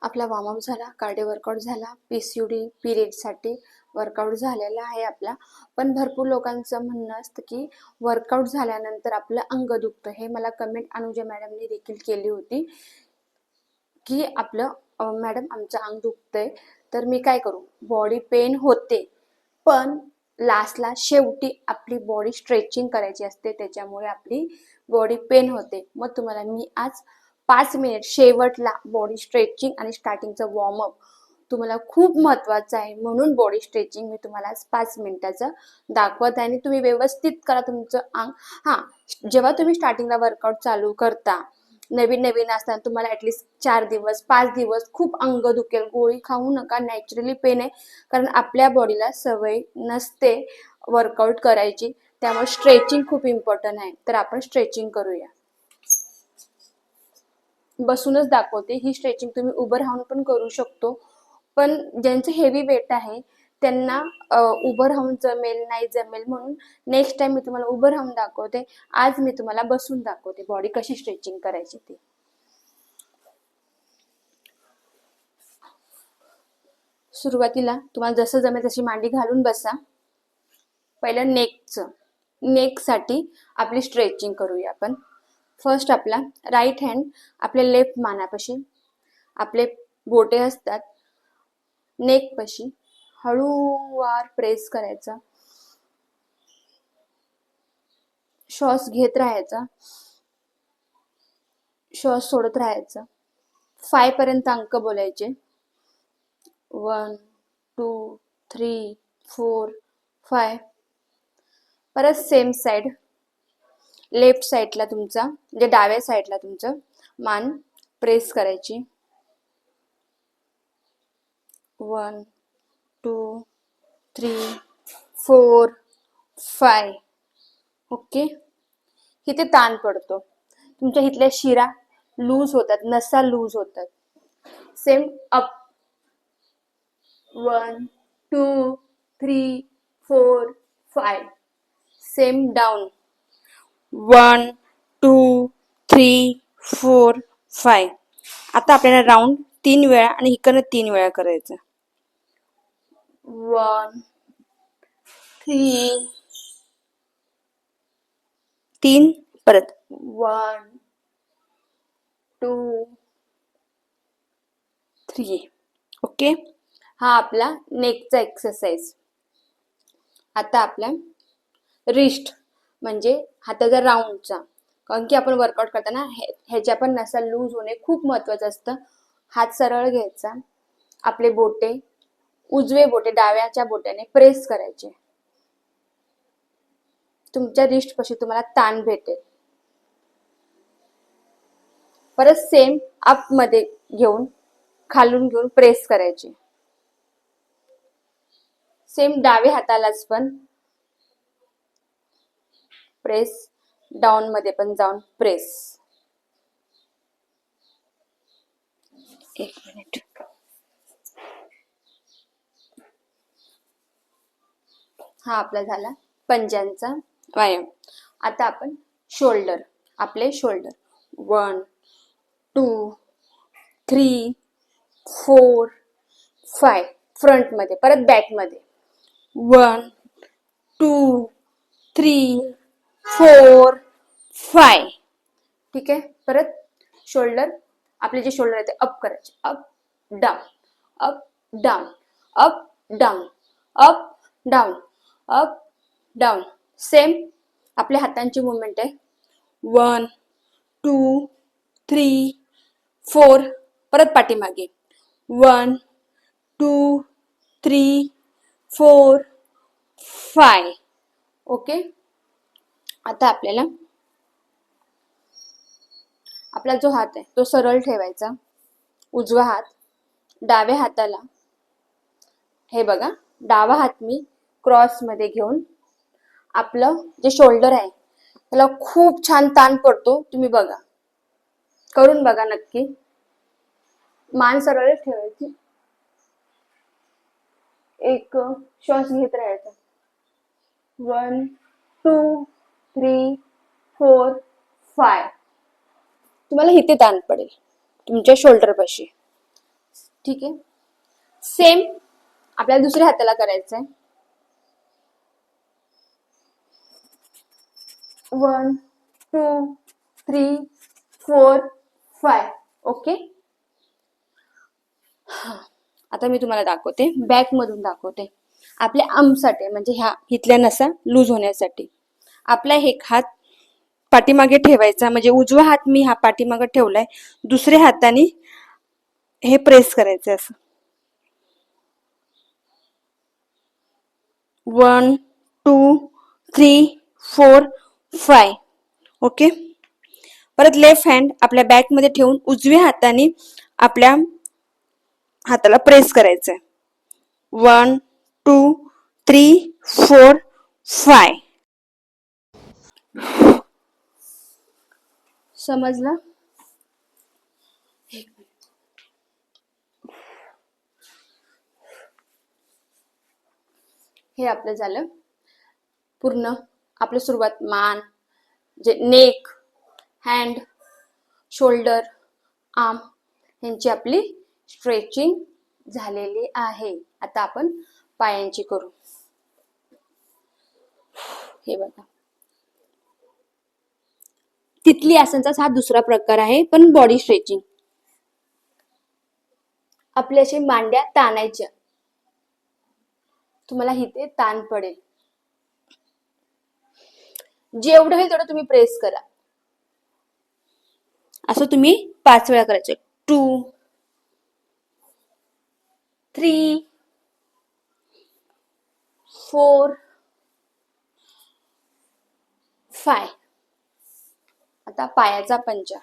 आपला वॉर्मअप झाला, cardio workout झाला, पीसीओडी पिरियडसाठी वर्कआउट झालेला आहे आपला. पण भरपूर लोकांचं म्हणणं असतं की वर्कआउट झाल्यानंतर आपलं अंग दुखतं. हे मला कमेंट अनुजा मॅडमने देखील केली होती की आपलं मॅडम आमचं अंग दुखतंय. तर मी काय करू, बॉडी पेन होते पण लास्टला शेवटी आपली बॉडी स्ट्रेचिंग करायची असते, त्याच्यामुळे आपली बॉडी पेन होते. मग तुम्हाला मी आज 5 मिनिट शेवटला बॉडी स्ट्रेचिंग आणि स्टार्टिंगचं वॉर्मअप तुम्हाला खूप महत्त्वाचं आहे, म्हणून बॉडी स्ट्रेचिंग मी तुम्हाला आज 5 मिनिटाचं दाखवत आहे आणि तुम्ही व्यवस्थित करा तुमचं अंग. हां, जेव्हा तुम्ही स्टार्टिंगला वर्कआउट चालू करता, नवीन नवीन असताना तुम्हाला ॲटलिस्ट 4 दिवस 5 दिवस खूप अंग दुखेल, गोळी खाऊ नका. नॅचरली पेन आहे, कारण आपल्या बॉडीला सवय नसते वर्कआउट करायची, त्यामुळे स्ट्रेचिंग खूप इम्पॉर्टंट आहे. तर आपण स्ट्रेचिंग करूया. बसूनच दाखवते. ही स्ट्रेचिंग तुम्ही उभं राहून पण करू शकतो, पण ज्यांचं हेवी वेट आहे त्यांना उभं राहून जमेल नाही जमेल, म्हणून नेक्स्ट टाइम मी तुम्हाला उभं राहून दाखवते. आज मी तुम्हाला बसून दाखवते बॉडी कशी स्ट्रेचिंग करायची ती. सुरुवातीला तुम्हाला जसं जमेल तशी मांडी घालून बसा. पहिलं नेकसाठी आपली स्ट्रेचिंग करूया आपण. फर्स्ट आपला राईट हँड आपल्या लेफ्ट मानापाशी, आपले बोटे असतात नेक पाशी, हळूवार प्रेस करायचा. श्वास घेत राहायचा, श्वास सोडत राहायचा. 5 पर्यंत अंक बोलायचे. 1 2 3 4 5. परत सेम साइड, लेफ्ट साइडला तुमचा म्हणजे डाव्या साइडला तुमचं मान प्रेस करायची. 1 2 3 4 5. ओके. इथे ताण पडतो, तुमच्या इथल्या शिरा लूज होतात, नसा लूज होतात. Same up 1 2 3 4 5. Same down 1 2 3 4 5. आता आपल्याला राऊंड 3 वेळा आणि इकडनं 3 वेळा करायचं. 1 3 परत 1 2 3. ओके. हा आपला नेकचा एक्सरसाइज. आता आपला रिस्ट म्हणजे हाताचा राऊंडचा, कारण की आपण वर्कआउट करताना ह्याच्या पण नसा लूज होणे खूप महत्वाचं असतं. हात सरळ घ्यायचा, आपले बोटे उजवे बोटे डाव्याच्या बोट्याने प्रेस करायचे. तुमच्या रिस्ट पाशी तुम्हाला ताण भेटेल. परत सेम अप मध्ये घेऊन खालून घेऊन प्रेस करायचे. सेम डाव्या हातालाच पण प्रेस, डाऊन मध्ये पण जाऊन प्रेस. 1 मिनिट. हा आपला झाला पंजांचा व्यायाम. आता आपण शोल्डर, आपले शोल्डर 1 2 3 4 5. फ्रंट मध्ये, परत बॅक मध्ये 1 2 3 4 5. ठीक आहे. परत शोल्डर, आपले जे शोल्डर आहे ते अप करायचे. Up down, up down, up down, up down, up down. Same आपल्या हातांची मुवमेंट आहे. 1 2 3 4. परत पाठीमागे 1 2 3 4 5. ओके. आता आपल्याला आपला जो हात आहे तो सरळ ठेवायचा. उजवा हात डाव्या हाताला, हे बघा डावा हात मी क्रॉस मध्ये घेऊन आपलं जे शोल्डर आहे त्याला खूप छान ताण पडतो. तुम्ही बघा, करून बघा नक्की. मान सरळ ठेवायची, एक श्वास घेत राहायचा. 1 2 3 4 5. तुम्हाला इथे ताण पडेल तुमच्या शोल्डर पाशी. ठीक आहे. सेम आपल्याला दुसऱ्या हाताला करायचं आहे. 1 2 3 4 5. ओके. आता मी तुम्हाला दाखवते, बॅक मधून दाखवते. आपल्या आर्मसाठी म्हणजे ह्या इथल्या नसा लूज होण्यासाठी आपला एक हात पाठीमागे ठेवायचा, म्हणजे उजवा हात मी हा पाठीमागे ठेवलाय, दुसऱ्या हाताने हे प्रेस करायचं असं. 1 2 3 4 5. ओके. परत लेफ्ट हँड आपल्या बॅक मध्ये ठेवून उजव्या हाताने आपल्या हाताला प्रेस करायचंय. 1 2 3 4 5. समजलं? हे आपलं झालं पूर्ण. आपली सुरुवात मान, जे नेक, हँड, शोल्डर, आर्म यांची आपली स्ट्रेचिंग झालेली आहे. आता आपण पायांची करू. हे बघा, तिथली आसनचा हा दुसरा प्रकार आहे, पण बॉडी स्ट्रेचिंग. आपल्या अशी मांड्या ताणायच्या, तुम्हाला इथे ताण पडेल. जेवढं होईल तेवढं तुम्ही प्रेस करा. असं तुम्ही 5 वेळा करायचं. 2 3 4 5. आता पायाचा पंजा.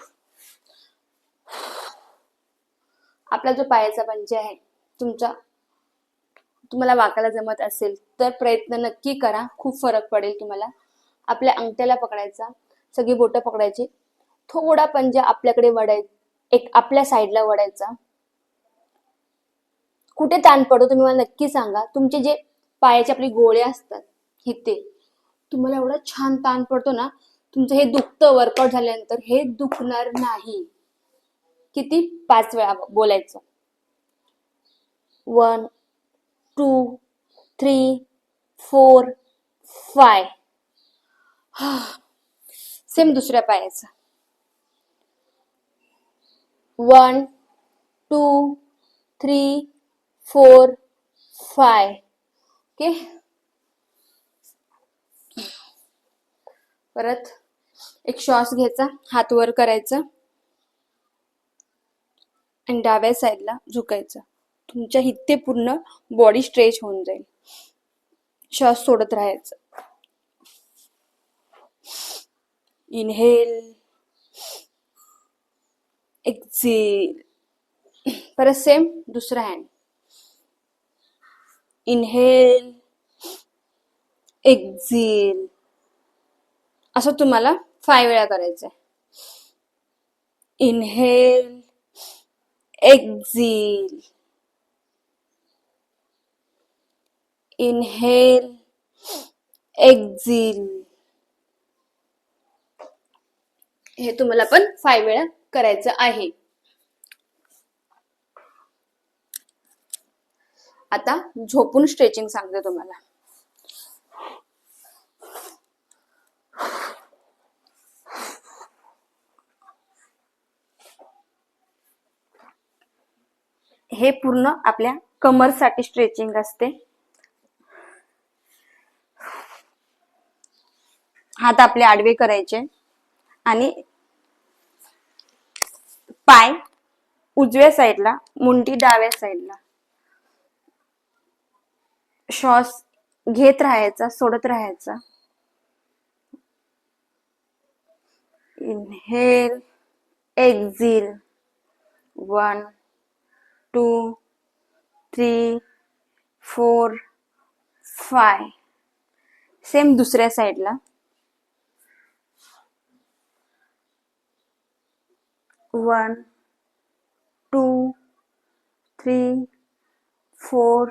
आपला जो पायाचा पंजा आहे तुम्हाला वाकायला जमत असेल तर प्रयत्न नक्की करा, खूप फरक पडेल तुम्हाला. आपल्या अंगठ्याला पकडायचा, सगळी बोटं पकडायची, थोडा पंजा आपल्याकडे वळायचा, एक आपल्या साईडला वळायचा. कुठे ताण पडतो तुम्ही मला नक्की सांगा. तुमचे जे पायाचे आपले गोळे असतात इथे, तुम्हाला एवढा छान ताण पडतो ना, तुमचं हे दुखतं वर्कआउट झाल्यानंतर, हे दुखणार नाही. किती? 5 वेळा बोलायचं. 1 2 3 4 5. सेम दुसऱ्या पायाचं. 1 2 3 4 5. ओके. परत एक श्वास घ्यायचा, हात वर करायचा आणि डाव्या साईडला झुकायचं. तुमच्या इथे पूर्ण बॉडी स्ट्रेच होऊन जाईल. श्वास सोडत राहायचं. Inhale, exhale. परत सेम दुसरा हँड. Inhale, exhale. असं तुम्हाला 5 वेळा करायचंय. Inhale, exhale. Inhale, exhale. हे तुम्हाला पण 5 वेळा करायचं आहे. आता झोपून स्ट्रेचिंग सांगते तुम्हाला. हे पूर्ण आपल्या कमरसाठी स्ट्रेचिंग असते. हात आपले आडवे करायचे आणि पाय उजव्या साईडला, मुंडी डाव्या साईडला. श्वास घेत राहायचा, सोडत राहायचा. Inhale, exhale. 1 2 3 4 5. सेम दुसऱ्या साईडला. 1 2 3 4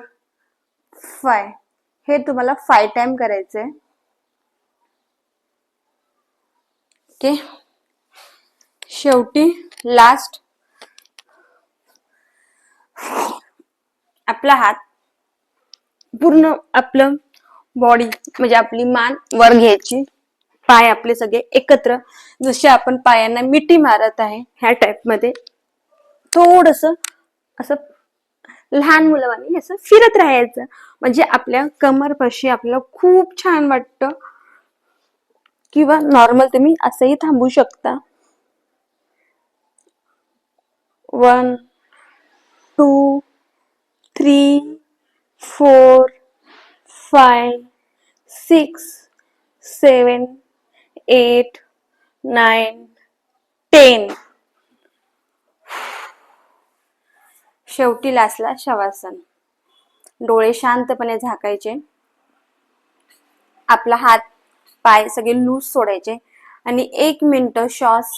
5. हे तुम्हाला 5 टाइम करायचंय. ओके. शेवटी लास्ट आपला हात पूर्ण आपलं बॉडी म्हणजे आपली मान वर घ्यायची, पाय आपले सगळे एकत्र, जसे आपण पायांना मिठी मारत आहे ह्या टाइप मध्ये थोडस असं लहान मुलावानी असं फिरत राहायचं, म्हणजे आपल्या कमरपाशी आपल्याला खूप छान वाटतं. किंवा नॉर्मल तुम्ही असंही थांबू शकता. 1 2 3 4 5 6 7 8 9 10. शेवटी लास्टला शवासन. डोळे शांतपणे झाकायचे, आपला हात पाय सगळे लूज सोडायचे आणि 1 मिनिट श्वास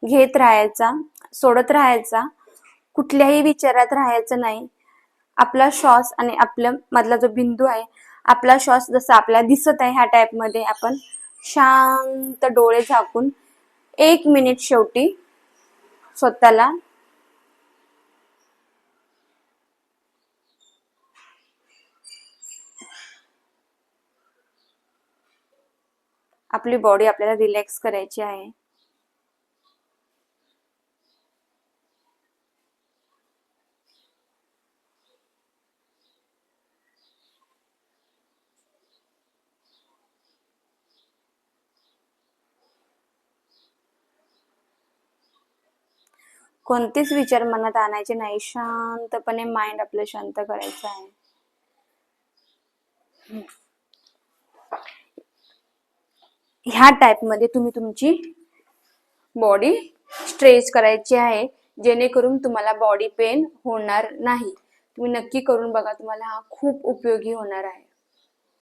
घेत राहायचा, सोडत राहायचा, कुठल्याही विचारात राहायचं नाही. आपला श्वास आणि आपल्या मधला जो बिंदू आहे, आपला श्वास जसा आपल्याला दिसत आहे ह्या टाइप मध्ये आपण शांत डोळे झाकून 1 मिनिट शेवटी स्वतःला आपली बॉडी आपल्याला रिलॅक्स करायची आहे. कोणतेच विचार मनात आणायचे नाही, शांतपणे माइंड आपलं शांत करायचं आहे. ह्या टाइप मध्ये तुम्ही तुमची बॉडी स्ट्रेच करायची आहे, जेणेकरून तुम्हाला बॉडी पेन होणार नाही. तुम्ही नक्की करून बघा, तुम्हाला हा खूप उपयोगी होणार आहे.